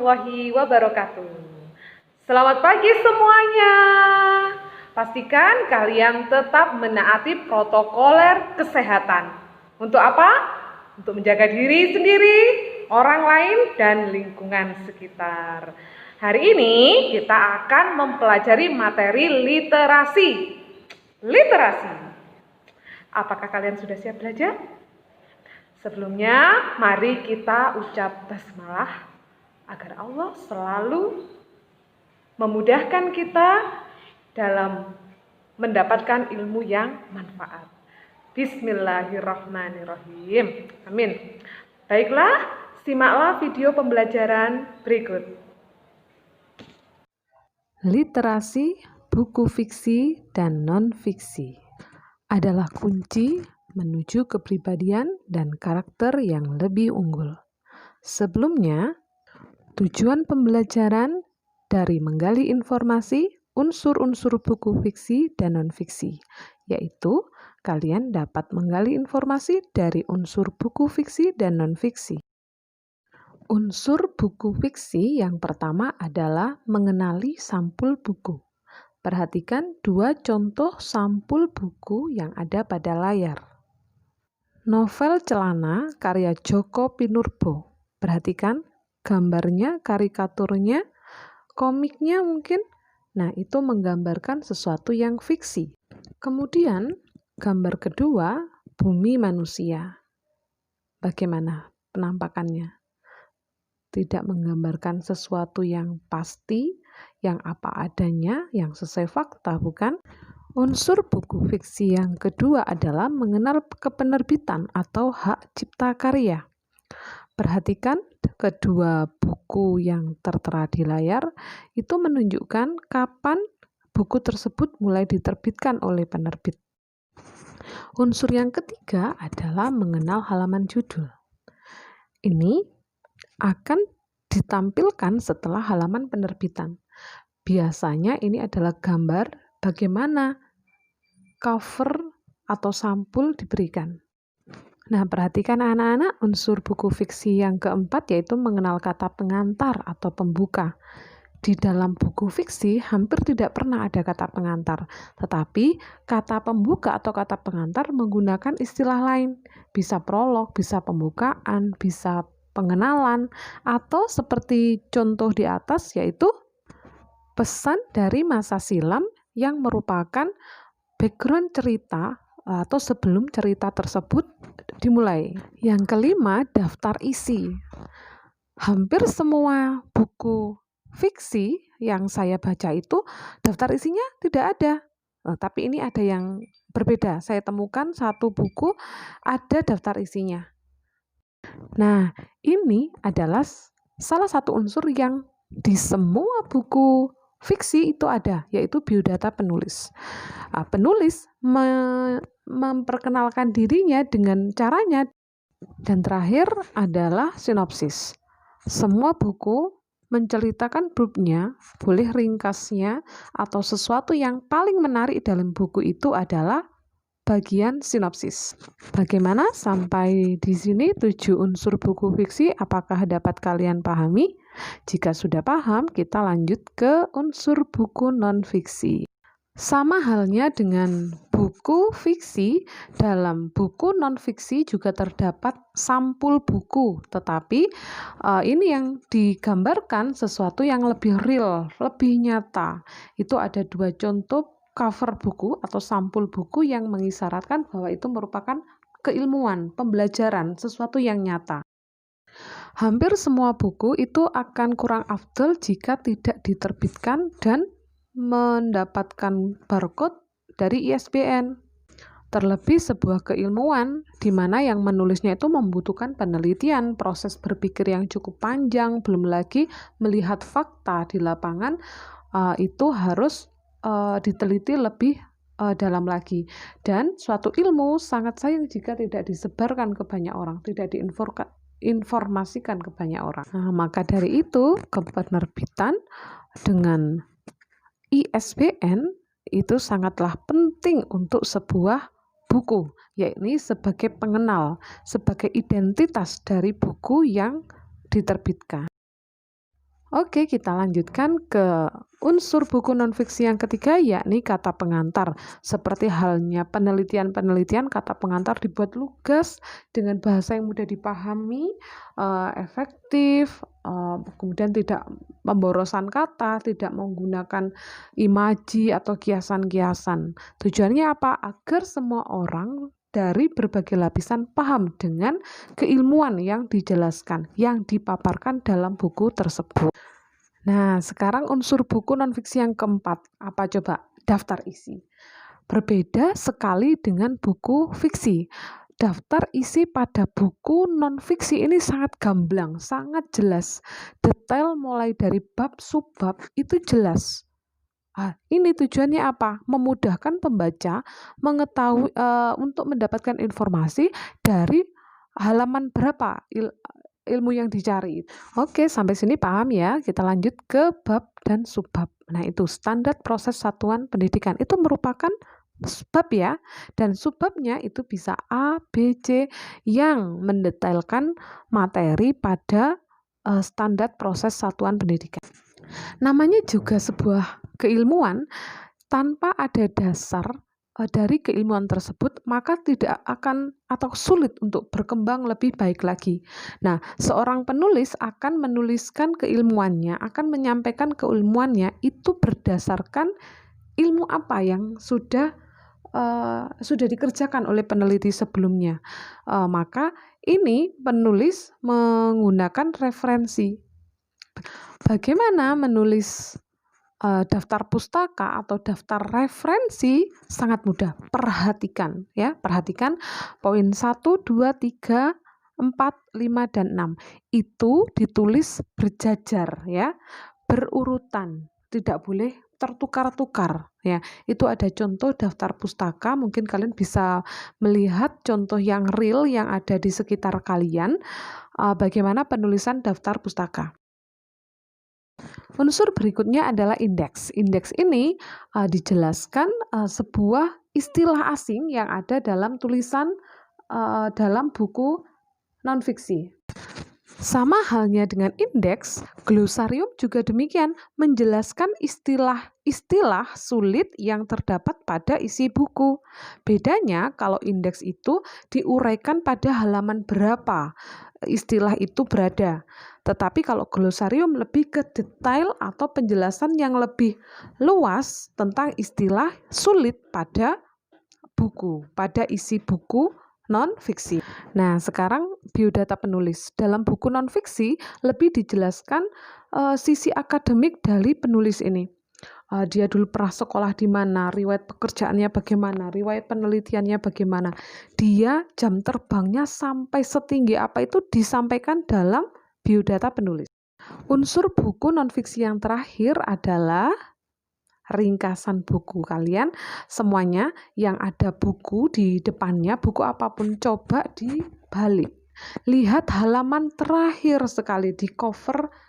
warahmatullahi wabarakatuh. Selamat pagi semuanya. Pastikan kalian tetap menaati protokoler kesehatan. Untuk apa? Untuk menjaga diri sendiri, orang lain, dan lingkungan sekitar. Hari ini kita akan mempelajari materi literasi. Literasi. Apakah kalian sudah siap belajar? Sebelumnya, mari kita ucap basmalah agar Allah selalu memudahkan kita dalam mendapatkan ilmu yang manfaat. Bismillahirrahmanirrahim. Amin. Baiklah, simaklah video pembelajaran berikut. Literasi, buku fiksi, dan non-fiksi adalah kunci menuju kepribadian dan karakter yang lebih unggul. Sebelumnya, tujuan pembelajaran dari menggali informasi, unsur-unsur buku fiksi dan non-fiksi, yaitu kalian dapat menggali informasi dari unsur buku fiksi dan non-fiksi. Unsur buku fiksi yang pertama adalah mengenali sampul buku. Perhatikan dua contoh sampul buku yang ada pada layar. Novel Celana karya Djoko Pinurbo. Perhatikan gambarnya, karikaturnya, komiknya mungkin. Nah, itu menggambarkan sesuatu yang fiksi. Kemudian, gambar kedua, bumi manusia. Bagaimana penampakannya? Tidak menggambarkan sesuatu yang pasti, yang apa adanya, yang sesuai fakta, bukan? Unsur buku fiksi yang kedua adalah mengenal kepenerbitan atau hak cipta karya. Perhatikan kedua buku yang tertera di layar, itu menunjukkan kapan buku tersebut mulai diterbitkan oleh penerbit. Unsur yang ketiga adalah mengenal halaman judul. Ini akan ditampilkan setelah halaman penerbitan. Biasanya ini adalah gambar bagaimana cover atau sampul diberikan. Nah, perhatikan anak-anak, unsur buku fiksi yang keempat yaitu mengenal kata pengantar atau pembuka. Di dalam buku fiksi hampir tidak pernah ada kata pengantar, tetapi kata pembuka atau kata pengantar menggunakan istilah lain. Bisa prolog, bisa pembukaan, bisa pengenalan, atau seperti contoh di atas yaitu pesan dari masa silam yang merupakan background cerita atau sebelum cerita tersebut dimulai. Yang kelima, daftar isi. Hampir semua buku fiksi yang saya baca itu daftar isinya tidak ada. Tapi ini ada yang berbeda. Saya temukan satu buku ada daftar isinya. Nah, ini adalah salah satu unsur yang di semua buku fiksi itu ada, yaitu biodata penulis. Penulis memperkenalkan dirinya dengan caranya. Dan terakhir adalah sinopsis. Semua buku menceritakan babnya, boleh ringkasnya, atau sesuatu yang paling menarik dalam buku itu adalah bagian sinopsis. Bagaimana sampai di sini 7 unsur buku fiksi? Apakah dapat kalian pahami? Jika sudah paham, kita lanjut ke unsur buku non-fiksi. Sama halnya dengan buku fiksi, dalam buku non-fiksi juga terdapat sampul buku, tetapi ini yang digambarkan sesuatu yang lebih real, lebih nyata. Itu ada 2 contoh cover buku atau sampul buku yang mengisyaratkan bahwa itu merupakan keilmuan, pembelajaran, sesuatu yang nyata. Hampir semua buku itu akan kurang afdal jika tidak diterbitkan dan mendapatkan barcode dari ISBN. Terlebih sebuah keilmuan di mana yang menulisnya itu membutuhkan penelitian, proses berpikir yang cukup panjang, belum lagi melihat fakta di lapangan, itu harus diteliti lebih dalam lagi. Dan suatu ilmu sangat sayang jika tidak disebarkan ke banyak orang, tidak diinformasikan ke banyak orang. Nah, maka dari itu kepenerbitan dengan ISBN itu sangatlah penting untuk sebuah buku, yakni sebagai pengenal, sebagai identitas dari buku yang diterbitkan. Oke, kita lanjutkan ke unsur buku nonfiksi yang ketiga, yakni kata pengantar. Seperti halnya penelitian-penelitian, kata pengantar dibuat lugas dengan bahasa yang mudah dipahami, efektif, kemudian tidak pemborosan kata, tidak menggunakan imaji atau kiasan-kiasan. Tujuannya apa? Agar semua orang dari berbagai lapisan paham dengan keilmuan yang dijelaskan, yang dipaparkan dalam buku tersebut. Nah, sekarang unsur buku nonfiksi yang keempat, apa coba? Daftar isi. Berbeda sekali dengan buku fiksi. Daftar isi pada buku nonfiksi ini sangat gamblang, sangat jelas. Detail mulai dari bab, subbab itu jelas. Ini tujuannya apa? Memudahkan pembaca mengetahui untuk mendapatkan informasi dari halaman berapa ilmu yang dicari. Oke, sampai sini paham ya. Kita lanjut ke bab dan subbab. Nah, itu standar proses satuan pendidikan. Itu merupakan bab ya. Dan subbabnya itu bisa A, B, C yang mendetailkan materi pada standar proses satuan pendidikan. Namanya juga sebuah keilmuan, tanpa ada dasar dari keilmuan tersebut, maka tidak akan atau sulit untuk berkembang lebih baik lagi. Nah, seorang penulis akan menuliskan keilmuannya, akan menyampaikan keilmuannya itu berdasarkan ilmu apa yang sudah dikerjakan oleh peneliti sebelumnya. Maka ini penulis menggunakan referensi. Bagaimana menulis daftar pustaka atau daftar referensi? Sangat mudah. Perhatikan ya, perhatikan poin 1, 2, 3, 4, 5 dan 6. Itu ditulis berjajar ya, berurutan. Tidak boleh tertukar-tukar ya. Itu ada contoh daftar pustaka, mungkin kalian bisa melihat contoh yang real yang ada di sekitar kalian, bagaimana penulisan daftar pustaka. Unsur berikutnya adalah indeks. Indeks ini dijelaskan sebuah istilah asing yang ada dalam tulisan dalam buku nonfiksi. Sama halnya dengan indeks, glosarium juga demikian, menjelaskan istilah-istilah sulit yang terdapat pada isi buku. Bedanya kalau indeks itu diuraikan pada halaman berapa istilah itu berada. Tetapi kalau glosarium lebih ke detail atau penjelasan yang lebih luas tentang istilah sulit pada buku, pada isi buku non-fiksi. Nah, sekarang biodata penulis. Dalam buku non-fiksi lebih dijelaskan sisi akademik dari penulis ini. Dia dulu pernah sekolah di mana, riwayat pekerjaannya bagaimana, riwayat penelitiannya bagaimana. Dia jam terbangnya sampai setinggi apa itu disampaikan dalam biodata penulis. Unsur buku non-fiksi yang terakhir adalah ringkasan buku. Kalian semuanya yang ada buku di depannya, buku apapun, coba dibalik. Lihat halaman terakhir sekali di cover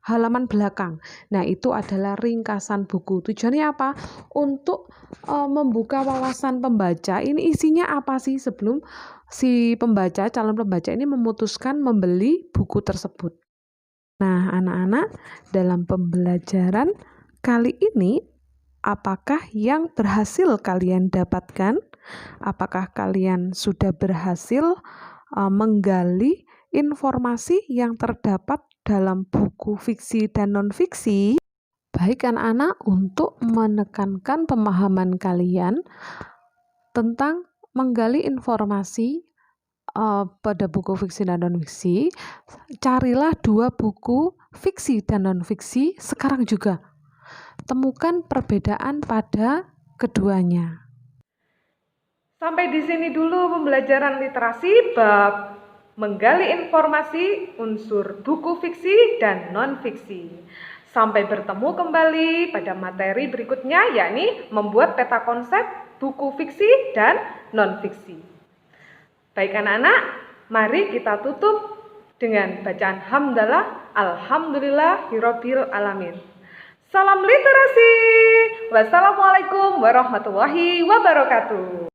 halaman belakang. Nah, itu adalah ringkasan buku. Tujuannya apa? Untuk membuka wawasan pembaca. Ini isinya apa sih sebelum si pembaca, calon pembaca ini memutuskan membeli buku tersebut. Nah, anak-anak, dalam pembelajaran kali ini, apakah yang berhasil kalian dapatkan? Apakah kalian sudah berhasil menggali informasi yang terdapat dalam buku fiksi dan non-fiksi? Baik anak-anak, untuk menekankan pemahaman kalian tentang menggali informasi pada buku fiksi dan non-fiksi, carilah 2 buku fiksi dan non-fiksi sekarang juga. Temukan perbedaan pada keduanya. Sampai di sini dulu pembelajaran literasi bab menggali informasi unsur buku fiksi dan non-fiksi. Sampai bertemu kembali pada materi berikutnya, yakni membuat peta konsep buku fiksi dan non-fiksi. Baik anak-anak, mari kita tutup dengan bacaan hamdalah, alhamdulillahirabbil alamin. Salam literasi. Wassalamualaikum warahmatullahi wabarakatuh.